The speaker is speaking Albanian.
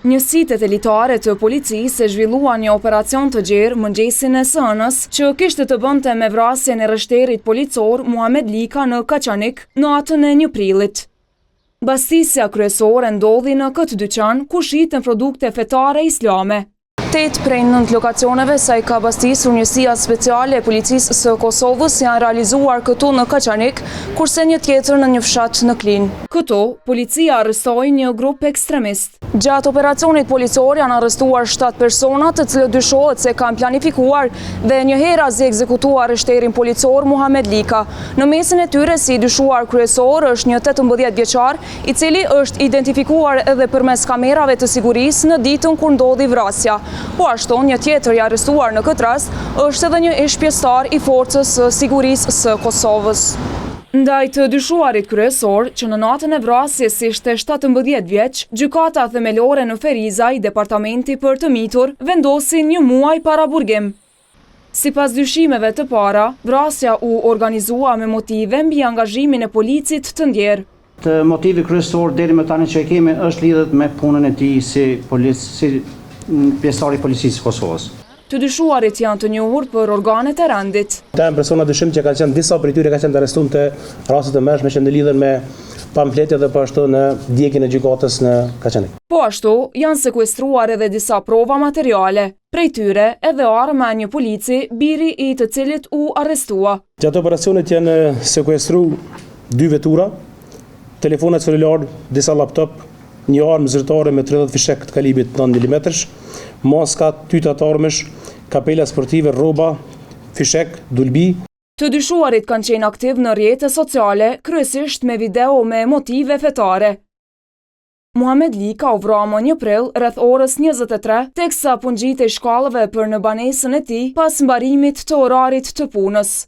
Njësitë elitare të policisë e zhvilluan një operacion të gjerë mëngjesin e së hënës që kishte të bënte me vrasjen e rështerit policor Muhamed Lika në Kaçanik në natën e 1 prillit. Bastisja kryesore ndodhi në këtë dyqan ku shiten produkte fetare islame. 8 prej 9 lokacioneve sa i ka bastisur njësia speciale e policisë së Kosovës janë realizuar këtu në Kaçanik, kurse një tjetër në një fshat në Klin. Këtu, policia arrestoi një grup ekstremist. Gjatë operacionit policor janë arrestuar 7 persona të cilët dyshohet se kanë planifikuar dhe një herë azi ekzekutuar arreshterin policor Muhamed Lika. Në mesin e tyre si dyshuar kryesor është një 18 vjeçar, i cili është identifikuar edhe përmes kamerave të sigurisë në ditën kur ndodhi vrasja. Po ashtu, një tjetër i arrestuar në këtë rast është edhe një ish pjesëtar i forcës së sigurisë së Kosovës. Ndaj të dyshuarit kryesor, që në natën e vrasjes ishte 17 vjeç, gjykata themelore në Ferizaj, departamenti për të mitur, vendosi 1 muaj para burgim. Sipas dyshimeve të para, vrasja u organizua me motive mbi angazhimin e policit të ndjerë. Motivi kryesor deri më tani që e kemi është lidhet me punën e tij si pjesëtar i policisë së Kosovës. Të dyshuarit janë të njohur për organet e rendit. Ata janë persona dyshim që kanë qenë disa prej tyre kanë qenë të arrestuar të raste të mëshme që lidhen me pamfletje dhe po ashtu në djegjen e gjykatës në Kaçanik. Po ashtu janë sekuestruar edhe disa prova materiale, prej tyre edhe arma e një polici, biri i të cilit u arrestua. Gjatë operacionit janë sekuestruar 2 vetura, telefonat celular, disa laptop, një armë zyrtare me 30 fishek të kalibrit 9 mm, maska, tyta të armësh, kapela sportive, rroba, fishek, dulbi. Të dyshuarit kanë qenë aktiv në rrjete sociale, kryesisht me video me motive fetare. Muhamed Lika u vra më 1 prill rreth orës 23, teksa po ngjitej shkallëve për në banesën e tij pas mbarimit të orarit të punës.